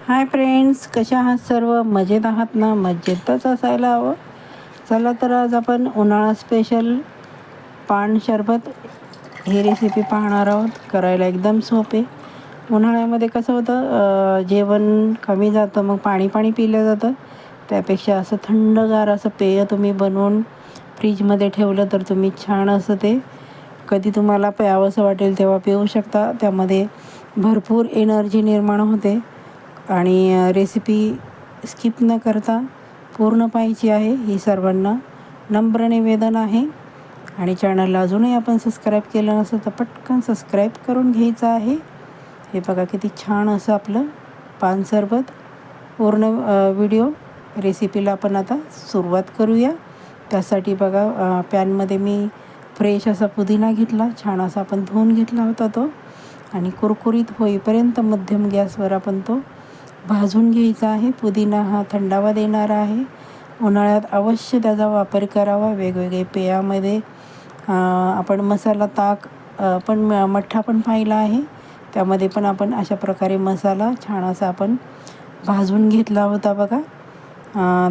Hi friends, कशा आहात सर्व? मजेत आहात ना? मजेतच असायला हवं. चला तर आज आपण उन्हाळा स्पेशल पान सरबत ही रेसिपी पाहणार आहोत. करायला एकदम सोपे. उन्हाळ्यामध्ये कसं होतं, जेवण कमी जातं, मग पाणी पाणी पिलं जातं. त्यापेक्षा असं थंडगार असं पेय तुम्ही बनवून फ्रीजमध्ये ठेवलं तर तुम्ही छान असं ते कधी तुम्हाला प्यावंसं वाटेल तेव्हा पिऊ शकता. त्यामध्ये भरपूर एनर्जी निर्माण होते आणि रेसिपी स्किप न करता पूर्ण पाहायची आहे. ही सर्वांना नम्र निवेदन आहे. आणि चॅनलला अजूनही आपण सबस्क्राईब केलं नसेल तर पटकन सबस्क्राईब करून घ्यायचं आहे. हे बघा किती छान असं आपलं पान सरबत. पूर्ण व्हिडिओ रेसिपीला आपण आता सुरुवात करूया. त्यासाठी बघा, पॅनमध्ये मी फ्रेश असा पुदिना घेतला. छान असा आपण धुवून घेतला होता तो, आणि कुरकुरीत होईपर्यंत मध्यम गॅसवर आपण तो भाजून घ्यायचा आहे. पुदिना हा थंडावा देणारा आहे. उन्हाळ्यात अवश्य त्याचा वापर करावा. वेगवेगळे पेयामध्ये आपण मसाला ताक पण मठ्ठा पण पाहिला आहे. त्यामध्ये पण आपण अशा प्रकारे मसाला छान असा आपण भाजून घेतला होता बघा.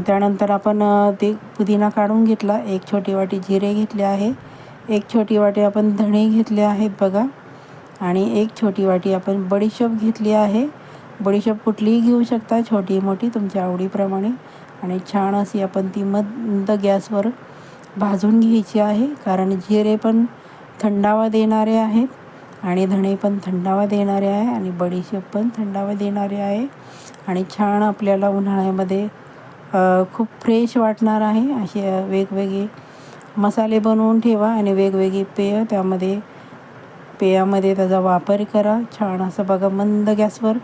त्यानंतर आपण ते पुदिना काढून घेतला. 1 छोटी वाटी जिरे घेतले आहे. 1 छोटी वाटी आपण धणे घेतले आहेत बघा. आणि 1 छोटी वाटी आपण बडीशोप घेतली आहे. बडीशोप कुठलीही घेऊ शकता, छोटी मोठी तुमच्या आवडीप्रमाणे. आणि छान अशी आपण ती मंद गॅसवर भाजून घ्यायची आहे, कारण जिरे पण थंडावा देणारे आहेत आणि धणे पण थंडावा देणारे आहे आणि बडीशेप पण थंडावा देणारे आहे. आणि छान आपल्याला उन्हाळ्यामध्ये खूप फ्रेश वाटणार आहे. असे वेगवेगळे मसाले बनवून ठेवा आणि वेगवेगळी पेयामध्ये त्याचा वापर करा. छान असं बघा, मंद गॅसवर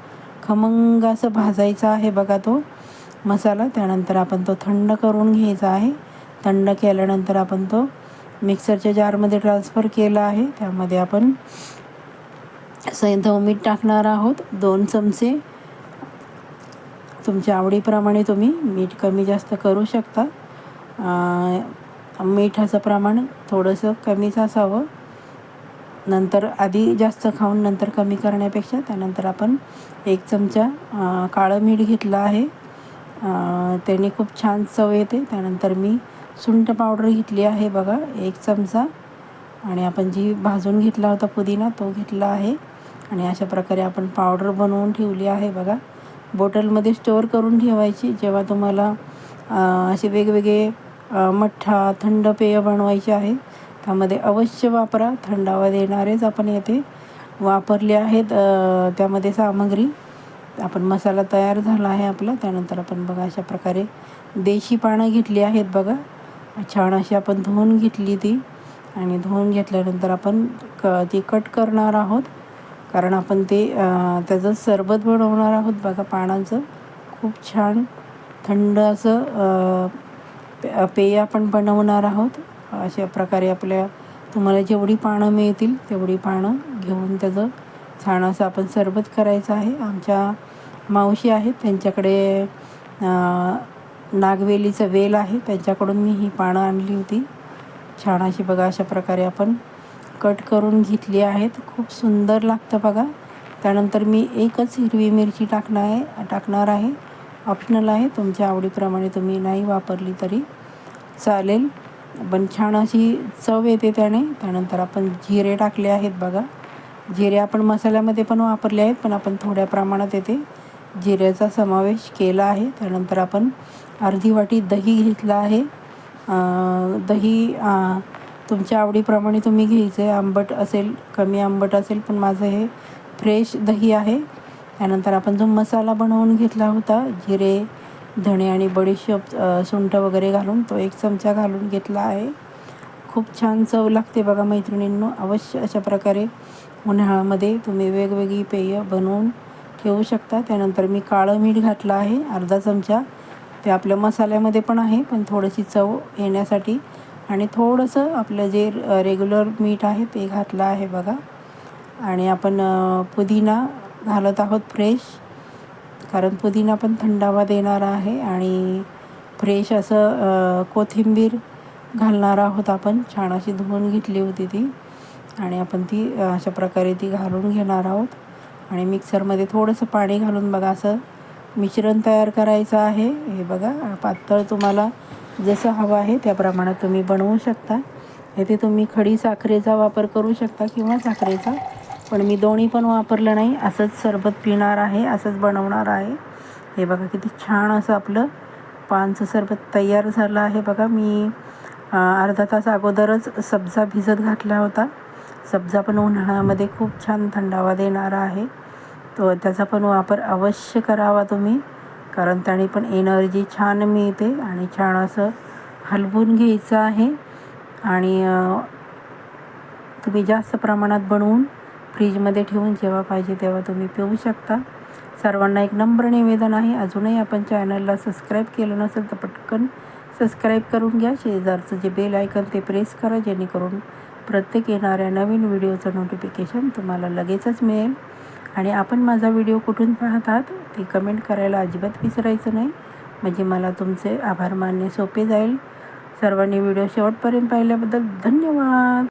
खमंग असं भाजायचा आहे बघा तो मसाला. त्यानंतर आपण तो थंड करून घ्यायचा आहे. थंड केल्यानंतर आपण तो मिक्सरच्या जारमध्ये ट्रान्सफर केला आहे. त्यामध्ये आपण सैंधव मीठ टाकणार आहोत, 2 चमचे. तुमच्या आवडीप्रमाणे तुम्ही मीठ कमी जास्त करू शकता. मिठाचं प्रमाण थोडंसं कमीच असावं. नंतर आधी जास्त खाऊन नंतर कमी करण्यापेक्षा. त्यानंतर आपण 1 चमचा काळं मीठ घेतलं आहे. त्याने खूप छान चव येते. त्यानंतर मी सुंठ पावडर घेतली आहे बघा, 1 चमचा. आणि आपण जी भाजून घेतला होता पुदिना तो घेतला आहे. आणि अशा प्रकारे आपण पावडर बनवून ठेवली आहे बघा. बॉटलमध्ये स्टोअर करून ठेवायची. जेव्हा तुम्हाला असे वेगवेगळे मठ्ठा थंड पेय बनवायचे आहे त्यामध्ये अवश्य वापरा. थंडावा देणारेच आपण येथे वापरले आहेत. त्यामध्ये सामग्री आपण मसाला तयार झाला आहे आपला. त्यानंतर आपण बघा अशा प्रकारे देशी पानं घेतली आहेत बघा. छान अशी आपण धुवून घेतली ती. आणि धुवून घेतल्यानंतर आपण ती कट करणार आहोत, कारण आपण ते त्याचं सरबत बनवणार आहोत बघा पानांचं. खूप छान थंड असं पेय आपण बनवणार आहोत. अशा प्रकारे तुम्हाला जेवढी पानं मिळतील तेवढी पानं घेऊन त्याचं छान असं आपण सरबत करायचं आहे. आमच्या मावशी आहेत, त्यांच्याकडे नागवेलीचं वेल आहे, त्यांच्याकडून मी ही पानं आणली होती. छान अशी बघा अशा प्रकारे आपण कट करून घेतली आहेत. खूप सुंदर लागतं बघा. त्यानंतर मी 1च हिरवी मिरची टाकणार आहे. ऑप्शनल आहे, तुमच्या आवडीप्रमाणे तुम्ही नाही वापरली तरी चालेल, पण छान अशी चव येते त्याने. त्यानंतर आपण जिरे टाकले आहेत बघा. जिरे आपण मसाल्यामध्ये पण वापरले आहेत, पण आपण थोड्या प्रमाणात येते जिऱ्याचा समावेश केला आहे. त्यानंतर आपण अर्धी वाटी दही घेतला आहे. दही तुमच्या आवडीप्रमाणे तुम्ही घ्यायचं आहे. आंबट असेल, कमी आंबट असेल, पण माझं हे फ्रेश दही आहे. त्यानंतर आपण जो मसाला बनवून घेतला होता, जिरे धणे आणि बडीशेप सुंठ वगैरे घालून, तो 1 चमचा घालून घेतला आहे. खूप छान चव लागते बघा मैत्रिणींनो. अवश्य अशा प्रकारे उन्हाळ्यामध्ये तुम्ही वेगवेगळी पेय बनवून ठेवू शकता. त्यानंतर मी काळं मीठ घातलं आहे, अर्धा चमचा. ते आपल्या मसाल्यामध्ये पण आहे, पण थोडीशी चव येण्यासाठी. आणि थोडंसं आपलं जे रेग्युलर मीठ आहे ते घातलं आहे बघा. आणि आपण पुदिना घालत आहोत फ्रेश, कारण पुदिना पण थंडावा देणारा आहे. आणि फ्रेश असं कोथिंबीर घालणार आहोत आपण. छान अशी धुवून घेतली होती ती, आणि आपण ती अशा प्रकारे ती घालून घेणार आहोत. आणि मिक्सरमध्ये थोडंसं पाणी घालून बघा असं मिश्रण तयार करायचं आहे. हे बघा, पातळ तुम्हाला जसं हवं आहे त्या प्रमाणात तुम्ही बनवू शकता. येथे तुम्ही खडी साखरेचा वापर करू शकता किंवा साखरेचा, पण मी दोन्ही पण वापरलं नाही. असंच सरबत पिणार आहे, असंच बनवणार आहे. हे बघा किती छान असं आपलं पानचं सरबत तयार झालं आहे. बघा, मी अर्धा तास अगोदरच सब्जा भिजत घातला होता. सब्जा पण उन्हाळ्यामध्ये खूप छान थंडावा देणारा आहे. तो त्याचा पण वापर अवश्य करावा तुम्ही, कारण त्याने पण एनर्जी छान मिळते. आणि छान असं हलवून घ्यायचं आहे. आणि तुम्ही जास्त प्रमाणात बनवून फ्रीजमध्ये ठेवून जेव्हा पाहिजे तेव्हा तुम्ही पिऊ शकता. सर्वांना एक नम्र निवेदन आहे, अजूनही आपण चॅनलला सबस्क्राईब केलं नसेल तर पटकन सबस्क्राईब करून घ्या. शेजारचं जे बेल आयकन ते प्रेस करा, जेणेकरून प्रत्येक येणाऱ्या नवीन व्हिडिओचं नोटिफिकेशन तुम्हाला लगेचच मिळेल. आणि आपण माझा व्हिडिओ कुठून पाहतात ते कमेंट करायला अजिबात विसरायचं नाही, म्हणजे मला तुमचे आभार मानणे सोपे जाईल. सर्वांनी व्हिडिओ शेवटपर्यंत पाहिल्याबद्दल धन्यवाद.